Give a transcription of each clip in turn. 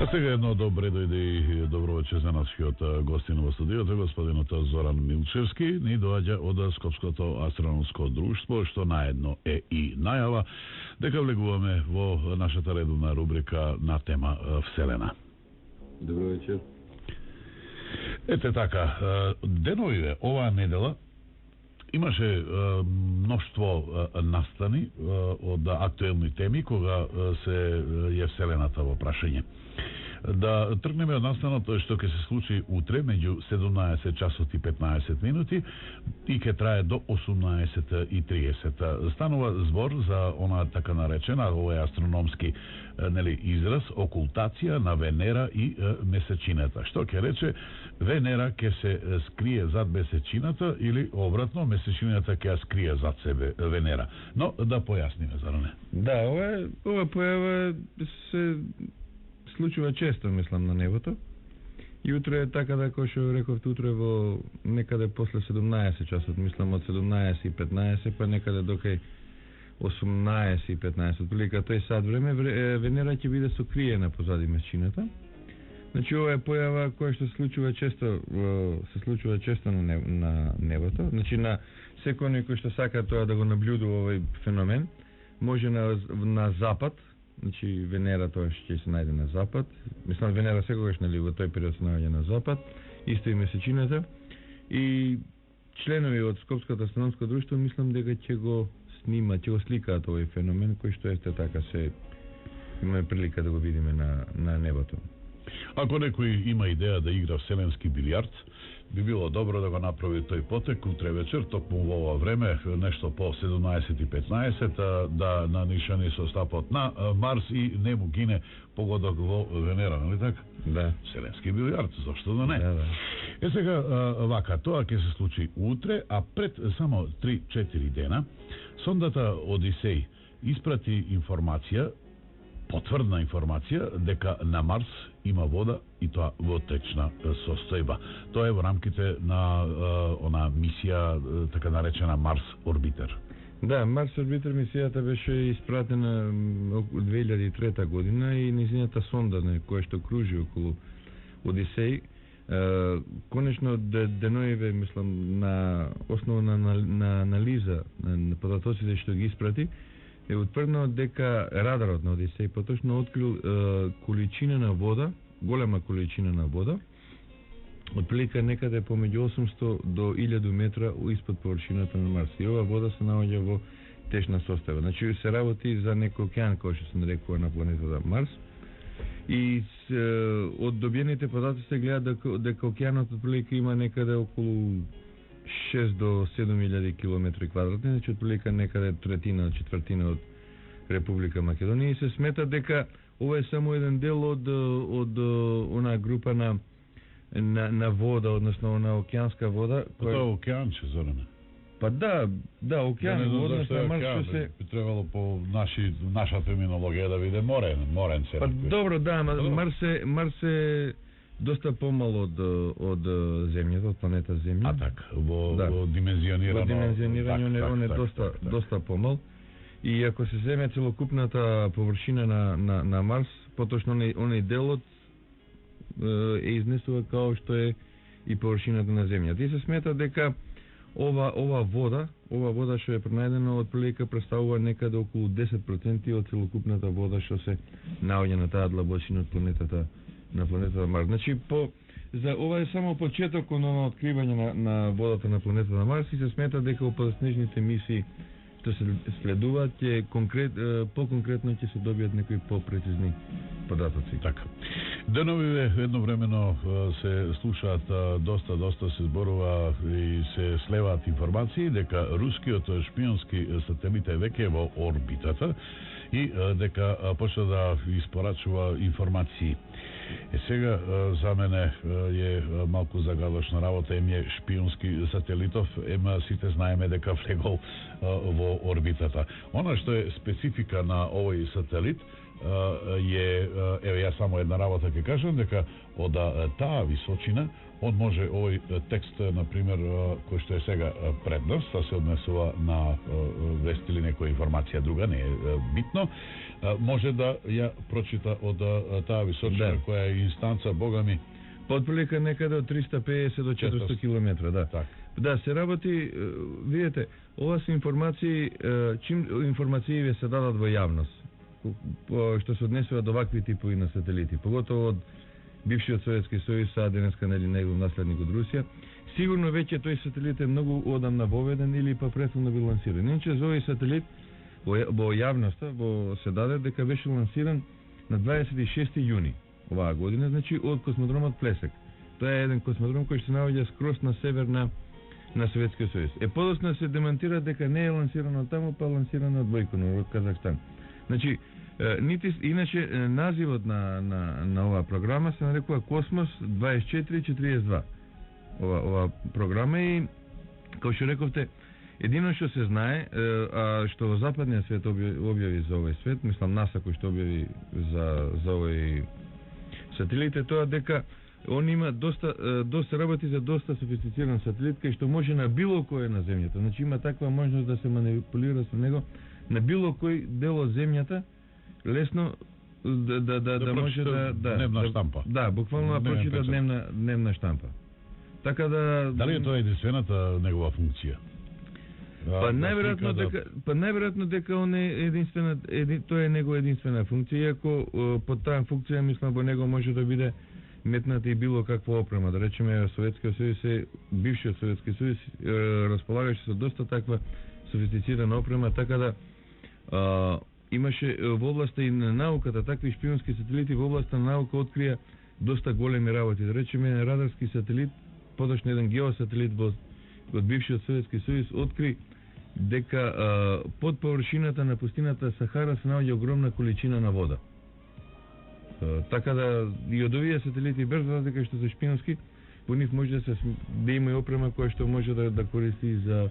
А сега едно добре дојде и добро вечер за нашиот гостин во студиото, господинот Зоран Милчевски, ни доаѓа од Скопското астрономско друштво, што наедно е и најава дека влегуваме во нашата редовна рубрика на тема Вселена. Добро вечер. Ете така, деновиве оваа недела имаше мноштво настани од актуелни теми кога се е Вселената во прашање. Да тргнеме од настанот што ќе се случи утре меѓу 17 часот и 15 минути и ќе трае до 18:30. Станува збор за она така наречена, овој астрономски израз, окултација на Венера и месечината. Што ќе рече, Венера ќе се скрие зад месечината или обратно, месечината ќе ја скрие зад себе Венера. Но да појасниме, зар не? Да, ова појава се случува често, мислам, на небото. И утре е така да, кој што рековте, утре во некаде после 17 часот, мислам од 17:15, па некаде до кај 18:15, отприлика тој сат време, Венера ќе биде сокриена позади месечината. Значи, ова е појава која што се случува често на небото. Значи, на секој кој што сака тоа да го наблюдува овој феномен, може на запад. Значи, Венера тоа ќе се најде на запад. Мислам, Венера секогаш, нали, во тој период се наоѓа на запад. Исто и месечината. И членови од Скопското астрономско друштво, мислам дека ќе го снимат, ќе го сликаат овој феномен, кој што ете така се имаме прилика да го видиме на небото. Ако некој има идеја да игра вселенски билиард, би било добро да го направи тој потек утре вечер, токму во ова време, нешто по 17:15, да нанишани со стапот на Марс и не му гине погодок во Венера, нали така? Да. Вселенски билиард, зашто да не? Да. Е сега, вака, тоа ќе се случи утре, а пред само 3-4 дена, сондата Одисеј испрати информација, потврдна информација дека на Марс има вода и тоа во течна состојба. Тоа е во рамките на она мисија така наречена Марс Орбитер. Да, Марс Орбитер мисијата беше испратена 2003 година и низината сонда која што кружи околу Одисеј конечно деноиве, мислам, на основа на анализа на податоците што ги испрати, е утврдено дека радарот на Одисеј поточно открил количина на вода, голема количина на вода, отприлика некаде помеѓу 800 до 1000 метра испод површината на Марс. И ова вода се наоѓа во течна состојба. Значи се работи за некој океан, кој што се нарекува на планетата Марс. И од добиените податоци се гледа дека океанот отприлика има некаде околу 6 до 7000 километри квадратни, значи отприлика некаде четвртина од Република Македонија, и се смета дека ова е само еден дел од она група на вода, односно на океанска вода. Тоа е океанче, Зоране. Па да, океан, вода на Марс што се би требало по наша терминологија да биде морен се. Па добро, да, ама Марс е доста помал од земјата, од планета Земја. А така, во димензионирање. Во димензионирање он е доста помал. И ако се земе целокупната површина на Марс, поточно оној делот е изнесува као што е и површината на Земјата. И се смета дека ова вода што е пронајдена отприлика представува некаде околу 10% од целокупната вода што се наоѓа на таа длабочина од планетата Марс. Значи за ова е само почетокот на откривање на водата на планетата Марс, и се смета дека во подоцнежните мисии што се следуваат по-конкретно ќе се добијат некои попрецизни податоци. Така. Деновиве едновремено се слушаат доста се зборува и се слеваат информации дека рускиот шпионски сателит е веќе во орбитата и дека почна да испорачува информации. Сега за мене е малку загадочна работа, е шпионски сателитов, сите знаеме дека влегол во орбитата. Она што е специфика на овој сателит, еве ја само една работа ќе кажам, дека од таа височина он може овој текст, на пример, кој што е сега пред нас, да се однесува на вест или некоја информација друга, не е битно, може да ја прочита од таа височина, која е инстанца, бога ми, Отприлика некаде од 350 до 400 километра, да. Так. Да, се работи, видите, ова се информации, чим информации ве се дадат во јавност, што се однесува до вакви типови на сателити, поготово од бившиот Советски сојуз, а денеска нели негов наследник од Русија, сигурно веќе тој сателит е многу одамна воведен или па претходно бил лансиран. Иначе за овој сателит во јавноста се даде дека беше лансиран на 26 јуни оваа година, значи од космодромот Плесек. Тоа е еден космодром кој се наоѓа скрос на север на Советскиот сојуз. Подоцна се демонтира дека не е лансирано таму, па лансирано од Бојконур, од Казахстан. Значи, иначе називот на оваа програма се нарекува Космос 2442. Ова програма и, како што рековте, едино што се знае, а што во западниот свет објави за овој свет, мислам НАСА кој што објави за овој сателит, е тоа дека он има доста работи за доста софистициран сателит, кај што може на било кој на земјата. Значи има таква можност да се манипулира со него на било кој дел од земјата, лесно да може да дневна штампа. Да, буквално да прочита дневна штампа. Така да дали е тоа единствената негова функција? Најверојатно дека он е единствена, тоа е негова единствена функција, иако под таа функција мислам во него може да биде метната и било каква опрема. Да речеме, Советскиот сојуз бившиот Советски сојуз располагаше со доста таква софистицирана опрема, така да имаше во областа и на науката такви шпионски сателити, во областа на наука открија доста големи работи. Да речеме, радарски сателит, подошно еден геосателит од бившиот Советски сојуз откри дека под површината на пустината Сахара се наоѓа огромна количина на вода. Така да и од овие сателити, без разлика што се шпионски, во нив може да има и опрема која што може да користи за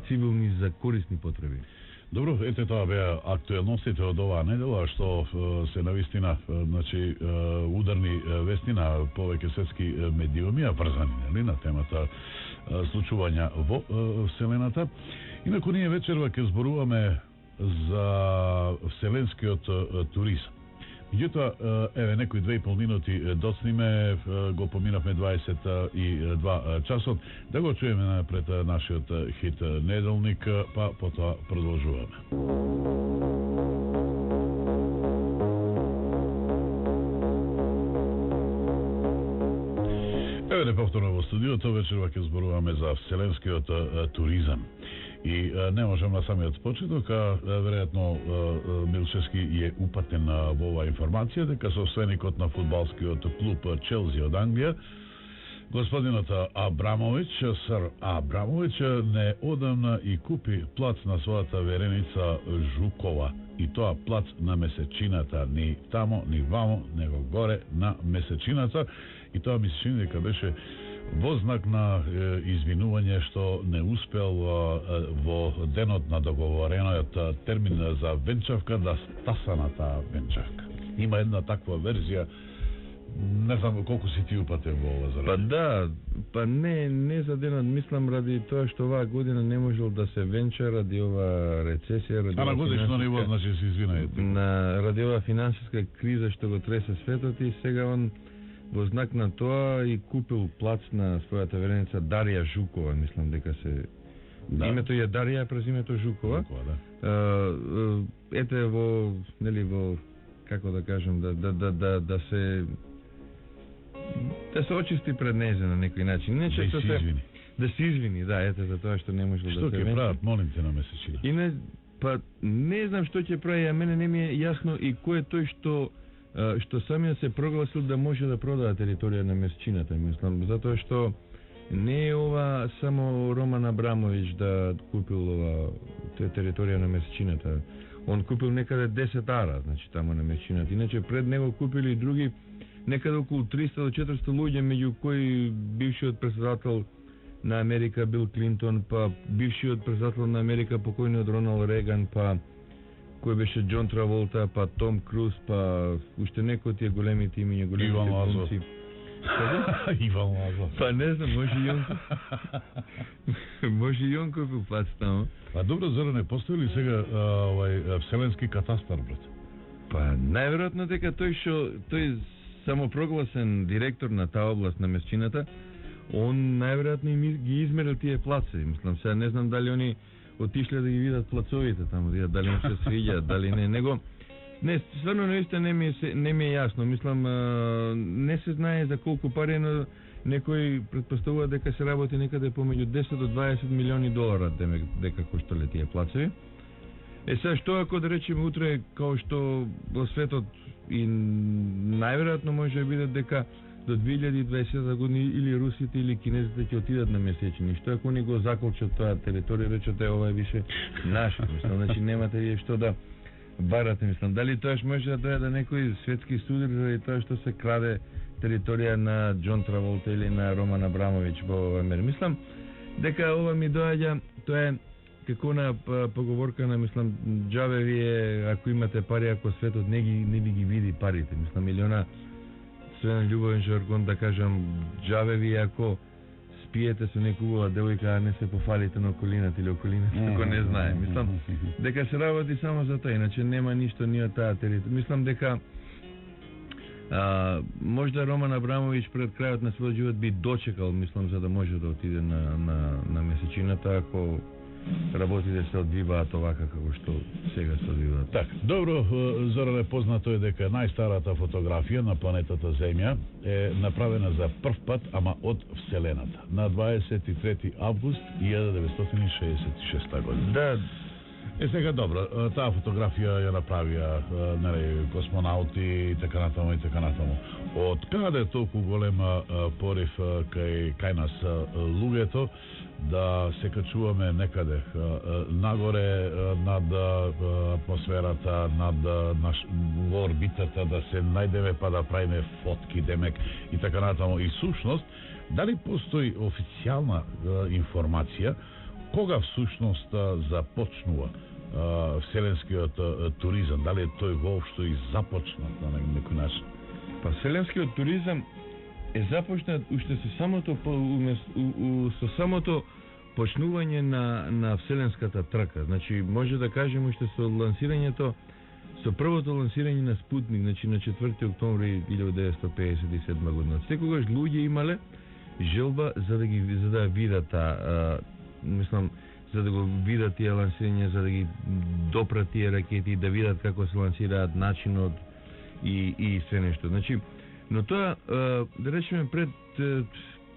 цивилни, за корисни потреби. Добро, ете тоа беа актуелностите од оваа недела, што се навистина, значи, ударни вести на повеќе светски медиуми, а врзани, нели, на темата случувања во Вселената. Инаку ние вечерва ќе зборуваме за вселенскиот туризам. Меѓутоа, еве, некои 2,5 минути доцниме, го поминавме 22 часот, да го чуеме напред нашиот хит неделник, па потоа продолжуваме. Еве не повторно во студиото, вечерва ќе зборуваме за вселенскиот туризам. И не можем на самиот почеток, а веројатно Милчевски е упатен во оваа информација, дека собственикот на фудбалскиот клуб Челси од Англија, господинот Абрамович, сар Абрамович, неодамна и купи плац на својата вереница Жукова. И тоа плац на месечината, ни тамо, ни вамо, него горе на месечината. И тоа ми се чини дека беше во знак на извинување што не успел во денот на договорениот термин за венчавка да стаса на таа венчавка. Има една таква верзија, не знам колку си ти упатен во ова заради. Не за денот, мислам ради тоа што оваа година не можел да се венча ради ова рецесија, ради на годишно ниво, значи се извинувајте. Ради ова финансиска криза што го тресе светот и сега он во знак на тоа и купил плац на својата вереница Дарија Жукова, мислам дека се името е Дарија, презимето Жукова. Ете во, нели, во, како да кажем, да се очисти пред нејзе на некој начин. Иначе да се извини. Да се извини, да, ете за тоа што не можел да се венча. Што ќе прават, молим те, на месечина? Не знам што ќе прави, а мене не ми е јасно и кој е тој што самиот се прогласил да може да продава територија на месечината, мислам, затоа што не е ова само Роман Абрамович да купил ова територија на месечината. Он купил некаде 10 ара, значи тамо на месечината. Иначе пред него купили и други некаде околу 300 до 400 луѓе, меѓу кои бившиот председател на Америка Бил Клинтон, па бившиот председател на Америка покојниот Роналд Реган, па кој беше Џон Траволта, па Том Круз, па уште некои од тие големите имиња, големите глумци. Иван Лазов. Па не знам, може и Јонков. Може и Јонков бил плац тамо. Па добро, зар не постои ли сега вселенски катастар, брат? Па најверојатно дека тој самопрогласен директор на таа област на Месчината, он најверојатно ги измерил тие плацеви. Мислам, сега не знам дали они отишле да ги видат плацовите таму, дали им се свиѓа, дали не. Него не, стварно наистина не ми е јасно. Мислам, не се знае за колку пари, но некој претпоставува дека се работи некаде помеѓу 10 до 20 милиони долара дека коштале тие плацеви. Сега што ако да речеме утре као што во светот и најверојатно може да биде дека до 2020 година или русите или кинезите ќе отидат на месечини. Што ако ни го заколчат тоа територија, речете ова е више наше. Мислам, значи немате вие што да барате, мислам. Дали тоаш може да дојде некој светски суд заради тоа што се краде територија на Џон Траволта или на Роман Абрамовиќ во Америка. Мислам дека ова ми доаѓа, тоа е како на поговорка на, мислам, џабе вие ако имате пари, ако светот не ви ги види парите. Мислам, или она свен љубовен жаргон да кажам, џабе вие ако спиете со некоја девојка, а не се пофалите на околината или околината, ако не знае. Мислам дека се работи само за тоа, иначе нема ништо ни од таа територија. Мислам дека можда Роман Абрамовиќ пред крајот на својот живот би дочекал, мислам, за да може да отиде на месечината, ако работите се одвиваат овака како што сега се одвиваат. Так, добро, Зоране, познато е дека најстарата фотографија на планетата Земја е направена за прв пат, ама од Вселената, на 23 август 1966 година. Да. Сега добро, таа фотографија ја направија космонаути и така натаму и така натаму. Од каде толку голема порив кај нас луѓето да се качуваме некаде нагоре над атмосферата, над во орбитата, да се најдеме па да правиме фотки, демек и така натаму. И сушност, дали постои официјална информација кога всушност започнува вселенскиот туризам, дали тој воопшто и започнат на некој начин? Па вселенскиот туризам е започнат уште со самото почнување на вселенската трка. Значи може да кажеме уште со лансирањето, со првото лансирање на Спутник, значи на 4 октомври 1957 година. Секогаш луѓе имале желба за да видат мислам, за да го видат тие лансирања, за да ги допрат тие ракети, да видат како се лансираат, начинот и све нешто. Значи, но тоа, да речеме, пред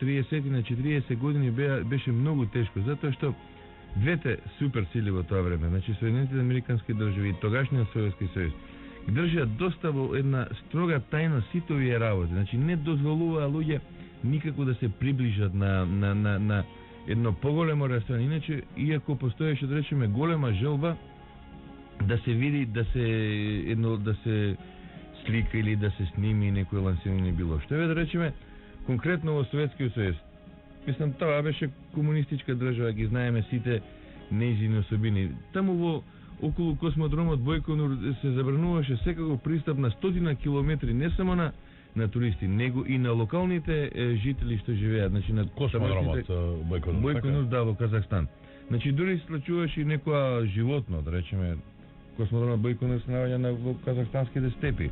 30 на 40 години беше многу тешко, затоа што двете суперсили во тоа време, значи Соединетите американски држави и тогашниот Советски сојуз, држаат доста во една строга тајна сите овие работи. Значи не дозволуваа луѓе никако да се приближат на едно поголемо растење. Иначе, иако постоеше, да речеме, голема желба да се види, да се слика или да се сними некој лансирање било што. Да речеме, конкретно во Советскиот сојуз, мислам, тоа беше комунистичка држава, ги знаеме сите нејзини особини. Таму во околу космодромот Бојконур се забрануваше секако пристап на 100 километри, не само на туристи, него и на локалните жители што живеат, значи на космодромот Бојконур, да, во Казахстан. Значи дури се случуваше и некоја животно, да речеме, космодромот Бојконур се наоѓа во казахстанските степи.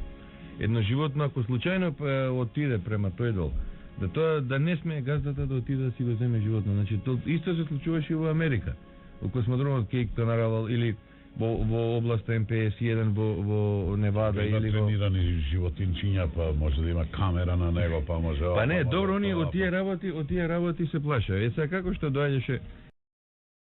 Едно животно ако случајно отиде према тој дол, да не смее газдата да отиде да си го земе животно. Значи исто се случуваше и во Америка. Во космодромот Кейп Канаверал или во областа МПС-1 во Невада или во тренирани животинчиња, па може да има камера на него, па може. Па не, добро, они од тие работи се плаша. Сега како што доаѓаше